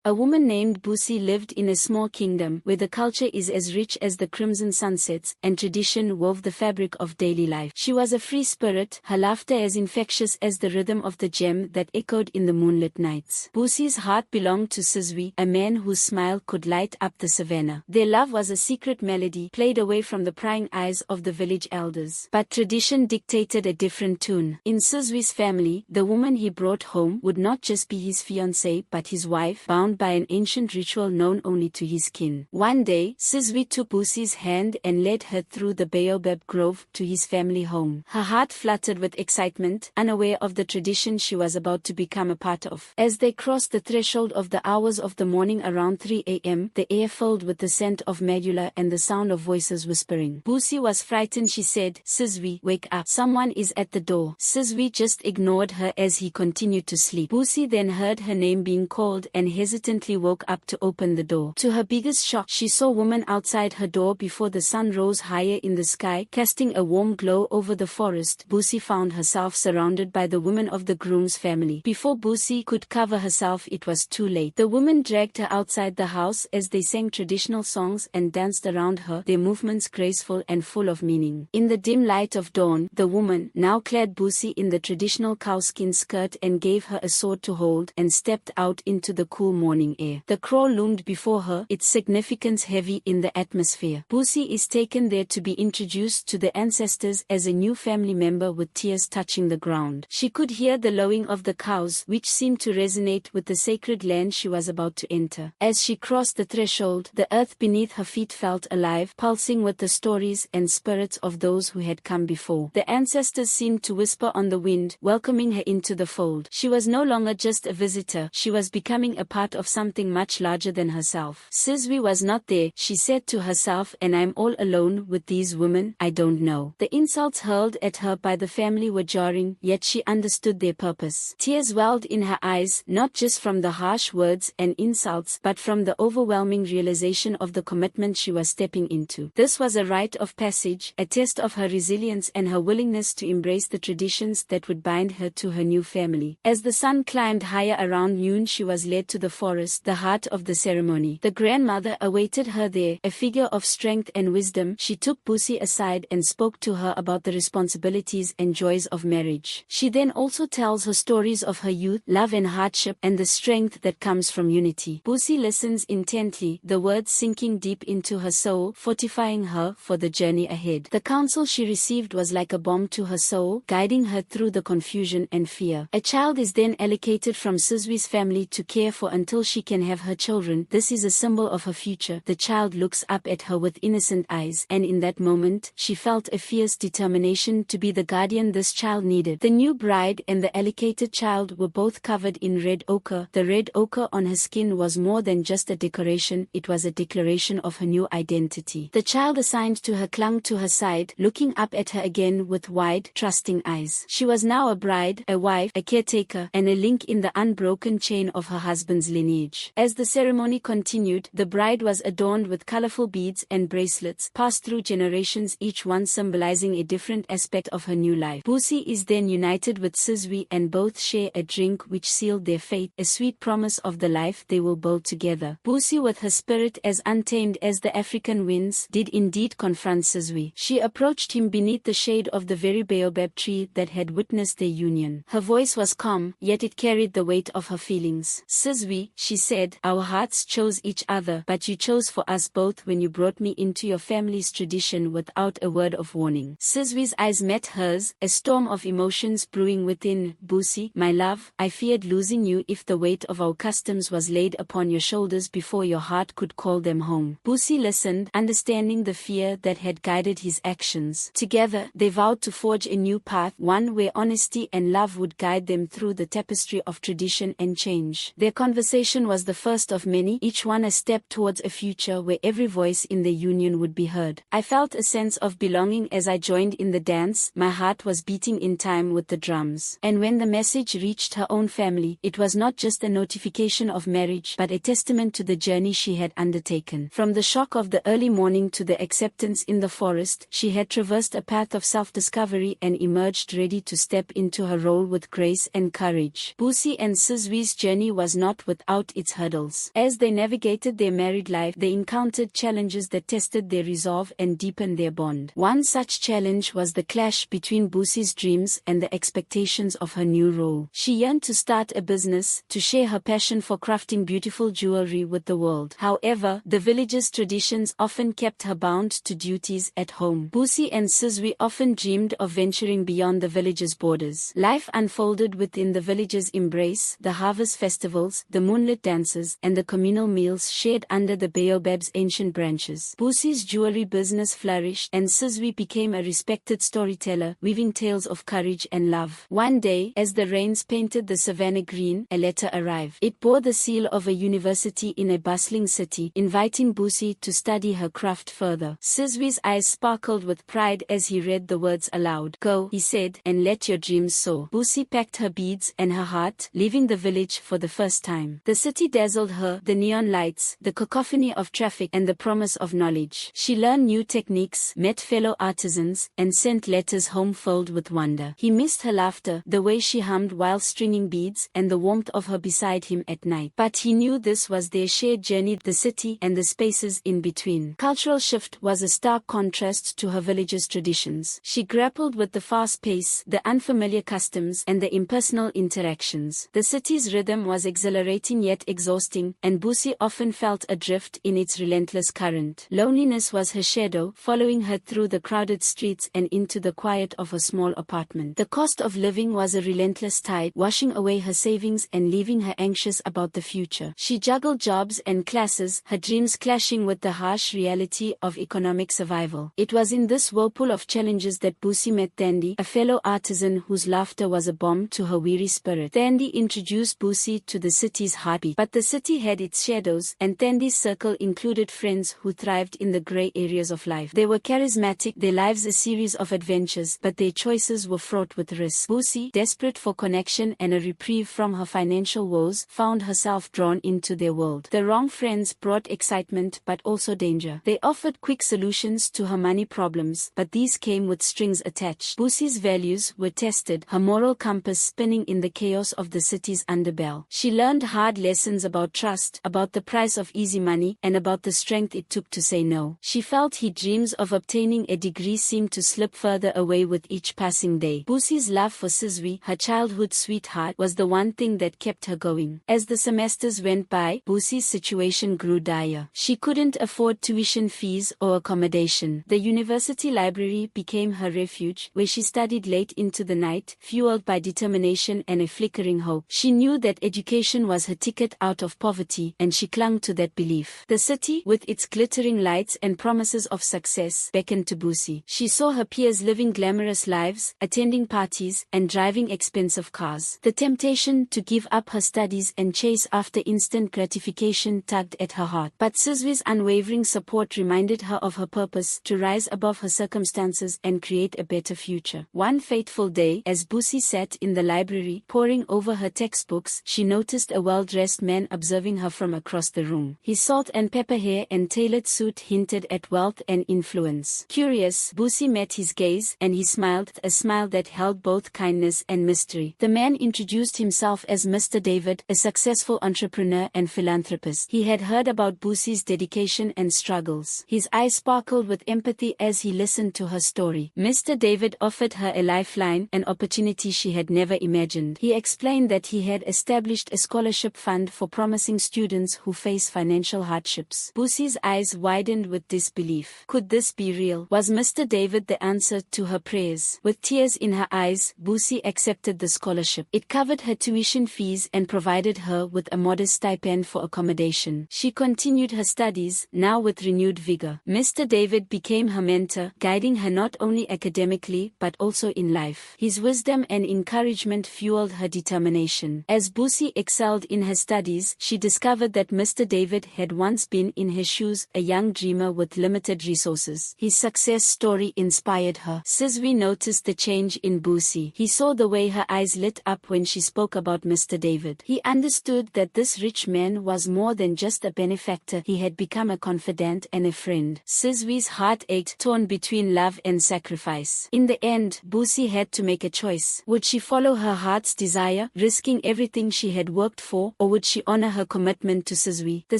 A woman named Busi lived in a small kingdom where the culture is as rich as the crimson sunsets, and tradition wove the fabric of daily life. She was a free spirit, her laughter as infectious as the rhythm of the gem that echoed in the moonlit nights. Busi's heart belonged to Sizwe, a man whose smile could light up the savannah. Their love was a secret melody, played away from the prying eyes of the village elders. But tradition dictated a different tune. In Sizwe's family, the woman he brought home would not just be his fiancée but his wife, bound by an ancient ritual known only to his kin. One day, Sizwe took Busi's hand and led her through the baobab grove to his family home. Her heart fluttered with excitement, unaware of the tradition she was about to become a part of. As they crossed the threshold of the hours of the morning around 3 a.m., the air filled with the scent of medula and the sound of voices whispering. Busi was frightened. She said, "Sizwe, wake up. Someone is at the door." Sizwe just ignored her as he continued to sleep. Busi then heard her name being called and hesitantly woke up to open the door. To her biggest shock, she saw a woman outside her door before the sun rose higher in the sky, casting a warm glow over the forest. Busi found herself surrounded by the women of the groom's family. Before Busi could cover herself, it was too late. The women dragged her outside the house as they sang traditional songs and danced around her, their movements graceful and full of meaning. In the dim light of dawn, the woman, now clad Busi in the traditional cowskin skirt and gave her a sword to hold, and stepped out into the cool morning air. The crow loomed before her, its significance heavy in the atmosphere. Busi is taken there to be introduced to the ancestors as a new family member with tears touching the ground. She could hear the lowing of the cows, which seemed to resonate with the sacred land she was about to enter. As she crossed the threshold, the earth beneath her feet felt alive, pulsing with the stories and spirits of those who had come before. The ancestors seemed to whisper on the wind, welcoming her into the fold. She was no longer just a visitor, she was becoming a part of something much larger than herself. Sizwe was not there, she said to herself, and I'm all alone with these women I don't know. The insults hurled at her by the family were jarring, yet she understood their purpose. Tears welled in her eyes, not just from the harsh words and insults, but from the overwhelming realization of the commitment she was stepping into. This was a rite of passage, a test of her resilience and her willingness to embrace the traditions that would bind her to her new family. As the sun climbed higher around noon, she was led to the forest, the heart of the ceremony. The grandmother awaited her there, a figure of strength and wisdom. She took Busi aside and spoke to her about the responsibilities and joys of marriage. She then also tells her stories of her youth, love and hardship, and the strength that comes from unity. Busi listens intently, the words sinking deep into her soul, fortifying her for the journey ahead. The counsel she received was like a balm to her soul, guiding her through the confusion and fear. A child is then allocated from Sizwe's family to care for until she can have her children. This is a symbol of her future. The child looks up at her with innocent eyes, and in that moment, she felt a fierce determination to be the guardian this child needed. The new bride and the allocated child were both covered in red ochre. The red ochre on her skin was more than just a decoration, it was a declaration of her new identity. The child assigned to her clung to her side, looking up at her again with wide, trusting eyes. She was now a bride, a wife, a caretaker, and a link in the unbroken chain of her husband's lineage. As the ceremony continued, the bride was adorned with colorful beads and bracelets, passed through generations, each one symbolizing a different aspect of her new life. Busi is then united with Sizwe and both share a drink which sealed their fate, a sweet promise of the life they will build together. Busi, with her spirit as untamed as the African winds, did indeed confront Sizwe. She approached him beneath the shade of the very baobab tree that had witnessed their union. Her voice was calm, yet it carried the weight of her feelings. "Sizwe," she said, "our hearts chose each other, but you chose for us both when you brought me into your family's tradition without a word of warning." Sizwe's eyes met hers, a storm of emotions brewing within. "Busi, my love, I feared losing you if the weight of our customs was laid upon your shoulders before your heart could call them home." Busi listened, understanding the fear that had guided his actions. Together, they vowed to forge a new path, one where honesty and love would guide them through the tapestry of tradition and change. Their conversation was the first of many, each one a step towards a future where every voice in the union would be heard. "I felt a sense of belonging as I joined in the dance, my heart was beating in time with the drums." And when the message reached her own family, it was not just a notification of marriage but a testament to the journey she had undertaken. From the shock of the early morning to the acceptance in the forest, she had traversed a path of self-discovery and emerged ready to step into her role with grace and courage. Busi and Sizwe's journey was not without out its hurdles. As they navigated their married life, they encountered challenges that tested their resolve and deepened their bond. One such challenge was the clash between Busi's dreams and the expectations of her new role. She yearned to start a business, to share her passion for crafting beautiful jewelry with the world. However, the village's traditions often kept her bound to duties at home. Busi and Sizwe often dreamed of venturing beyond the village's borders. Life unfolded within the village's embrace, the harvest festivals, the moonlit dances, and the communal meals shared under the baobab's ancient branches. Busi's jewelry business flourished, and Sizwe became a respected storyteller, weaving tales of courage and love. One day, as the rains painted the savannah green, a letter arrived. It bore the seal of a university in a bustling city, inviting Busi to study her craft further. Sizwe's eyes sparkled with pride as he read the words aloud. "Go," he said, "and let your dreams soar." Busi packed her beads and her heart, leaving the village for the first time. The city dazzled her, the neon lights, the cacophony of traffic, and the promise of knowledge. She learned new techniques, met fellow artisans, and sent letters home filled with wonder. He missed her laughter, the way she hummed while stringing beads, and the warmth of her beside him at night. But he knew this was their shared journey, the city and the spaces in between. Cultural shift was a stark contrast to her village's traditions. She grappled with the fast pace, the unfamiliar customs, and the impersonal interactions. The city's rhythm was exhilarating yet exhausting, and Busi often felt adrift in its relentless current. Loneliness was her shadow, following her through the crowded streets and into the quiet of her small apartment. The cost of living was a relentless tide, washing away her savings and leaving her anxious about the future. She juggled jobs and classes, her dreams clashing with the harsh reality of economic survival. It was in this whirlpool of challenges that Busi met Thandi, a fellow artisan whose laughter was a balm to her weary spirit. Thandi introduced Busi to the city's heartbeat. But the city had its shadows, and Thandi's circle included friends who thrived in the grey areas of life. They were charismatic, their lives a series of adventures, but their choices were fraught with risk. Busi, desperate for connection and a reprieve from her financial woes, found herself drawn into their world. The wrong friends brought excitement but also danger. They offered quick solutions to her money problems, but these came with strings attached. Busi's values were tested, her moral compass spinning in the chaos of the city's underbelly. She learned hard lessons about trust, about the price of easy money, and about the strength it took to say no. She felt her dreams of obtaining a degree seemed to slip further away with each passing day. Busi's love for Sizwe, her childhood sweetheart, was the one thing that kept her going. As the semesters went by, Busi's situation grew dire. She couldn't afford tuition fees or accommodation. The university library became her refuge, where she studied late into the night, fueled by determination and a flickering hope. She knew that education was her ticket out of poverty, and she clung to that belief. The city, with its glittering lights and promises of success, beckoned to Busi. She saw her peers living glamorous lives, attending parties, and driving expensive cars. The temptation to give up her studies and chase after instant gratification tugged at her heart. But Sizwe's unwavering support reminded her of her purpose, to rise above her circumstances and create a better future. One fateful day, as Busi sat in the library, poring over her textbooks, she noticed a well-dressed man observing her from across the room. His salt and pepper hair and tailored suit hinted at wealth and influence. Curious, Busi met his gaze, and he smiled, a smile that held both kindness and mystery. The man introduced himself as Mr. David, a successful entrepreneur and philanthropist. He had heard about Busi's dedication and struggles. His eyes sparkled with empathy as he listened to her story. Mr. David offered her a lifeline, an opportunity she had never imagined. He explained that he had established a scholarship fund for promising students who face financial hardships. Busi's eyes widened with disbelief. Could this be real? Was Mr. David the answer to her prayers? With tears in her eyes, Busi accepted the scholarship. It covered her tuition fees and provided her with a modest stipend for accommodation. She continued her studies, now with renewed vigor. Mr. David became her mentor, guiding her not only academically but also in life. His wisdom and encouragement fueled her determination. As Busi excelled in her studies, she discovered that Mr. David had once been in her shoes, a young dreamer with limited resources. His success story inspired her. Sizwe noticed the change in Busi. He saw the way her eyes lit up when she spoke about Mr. David. He understood that this rich man was more than just a benefactor. He had become a confidant and a friend. Sizwe's heart ached, torn between love and sacrifice. In the end, Busi had to make a choice. Would she follow her heart's desire, risking everything she had worked for, or would she honor her commitment to Susui? The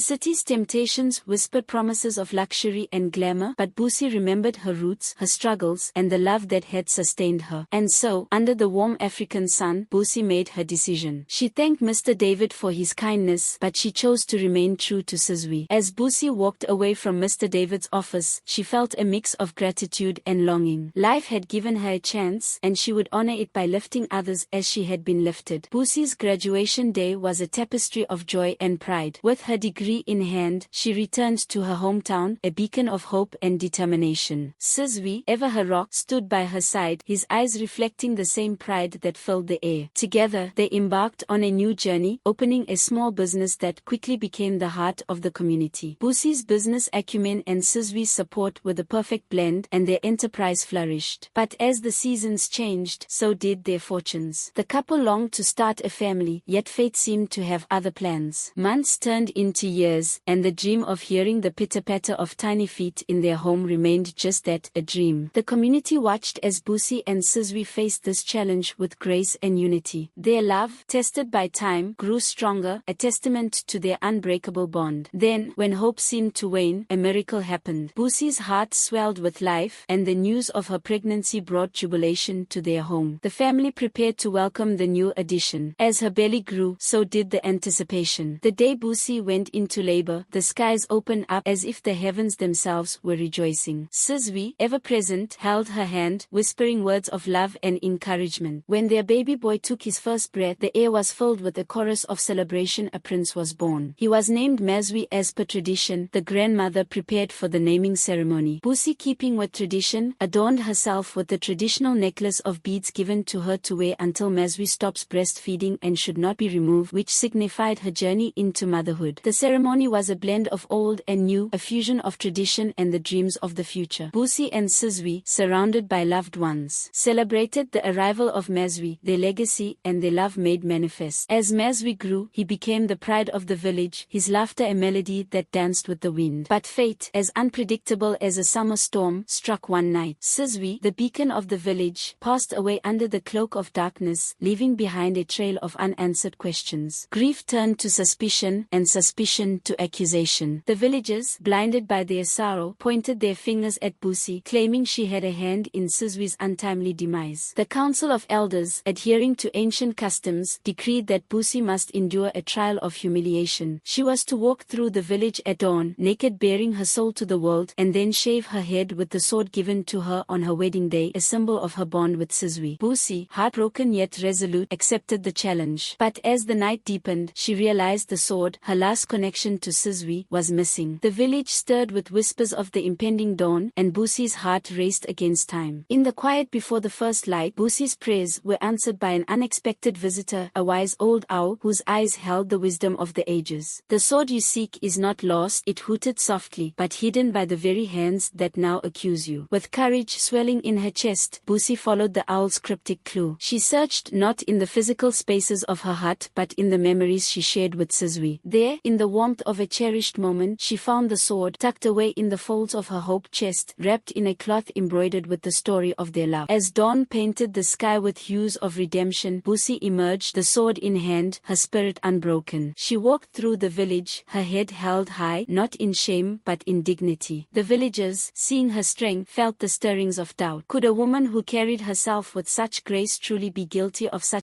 city's temptations whispered promises of luxury and glamour, but Busi remembered her roots, her struggles, and the love that had sustained her. And so, under the warm African sun, Busi made her decision. She thanked Mr. David for his kindness, but she chose to remain true to Susui. As Busi walked away from Mr. David's office, she felt a mix of gratitude and longing. Life had given her a chance, and she would honor it by lifting others as she had been lifted. Busi's graduation day was a tapestry of joy and pride. With her degree in hand, she returned to her hometown, a beacon of hope and determination. Susui, ever her rock, stood by her side, his eyes reflecting the same pride that filled the air. Together, they embarked on a new journey, opening a small business that quickly became the heart of the community. Busi's business acumen and Susui's support were the perfect blend, and their enterprise flourished. But as the seasons changed, so did their fortunes. The couple longed to start a family, yet fate seemed to have other plans. Months turned into years, and the dream of hearing the pitter-patter of tiny feet in their home remained just that, a dream. The community watched as Busi and Susui faced this challenge with grace and unity. Their love, tested by time, grew stronger, a testament to their unbreakable bond. Then, when hope seemed to wane, a miracle happened. Busi's heart swelled with life, and the news of her pregnancy brought jubilation to their home. The family prepared to welcome the new addition. As her belly grew, so did the anticipation. The day Busi went into labor, the skies opened up as if the heavens themselves were rejoicing. Susui, ever present, held her hand, whispering words of love and encouragement. When their baby boy took his first breath, the air was filled with a chorus of celebration. A prince was born. He was named Mazwi as per tradition. The grandmother prepared for the naming ceremony. Busi, keeping with tradition, adorned herself with the traditional necklace of beads given to her to wear until Mazwi stops breastfeeding and should not be removed, which signified her journey into motherhood. The ceremony was a blend of old and new, a fusion of tradition and the dreams of the future. Busi and Susui, surrounded by loved ones, celebrated the arrival of Mazwi, their legacy and their love made manifest. As Mazwi grew, he became the pride of the village, his laughter a melody that danced with the wind. But fate, as unpredictable as a summer storm, struck one night. Susui, the beacon of the village, passed away under the cloak of darkness, leaving behind a trail of unanswered questions. Grief turned to suspicion, and suspicion to accusation. The villagers, blinded by their sorrow, pointed their fingers at Busi, claiming she had a hand in Susui's untimely demise. The council of elders, adhering to ancient customs, decreed that Busi must endure a trial of humiliation. She was to walk through the village at dawn, naked, bearing her soul to the world, and then shave her head with the sword given to her on her wedding day, a symbol of her bond with Susui. Busi, heartbroken yet resolute, accepted the challenge. But as the night deepened, she realized the sword, her last connection to Susui, was missing. The village stirred with whispers of the impending dawn, and Busi's heart raced against time. In the quiet before the first light, Busi's prayers were answered by an unexpected visitor, a wise old owl whose eyes held the wisdom of the ages. "The sword you seek is not lost," it hooted softly, "but hidden by the very hands that now accuse you." With courage swelling in her chest, Busi followed the owl's cryptic clue. She searched not in the physical spaces of her heart but in the memories she shared with Susui. There, in the warmth of a cherished moment, she found the sword, tucked away in the folds of her hope chest, wrapped in a cloth embroidered with the story of their love. As dawn painted the sky with hues of redemption, Busi emerged, the sword in hand, her spirit unbroken. She walked through the village, her head held high, not in shame but in dignity. The villagers, seeing her strength, felt the stirrings of doubt. Could a woman who carried herself with such grace truly be guilty of such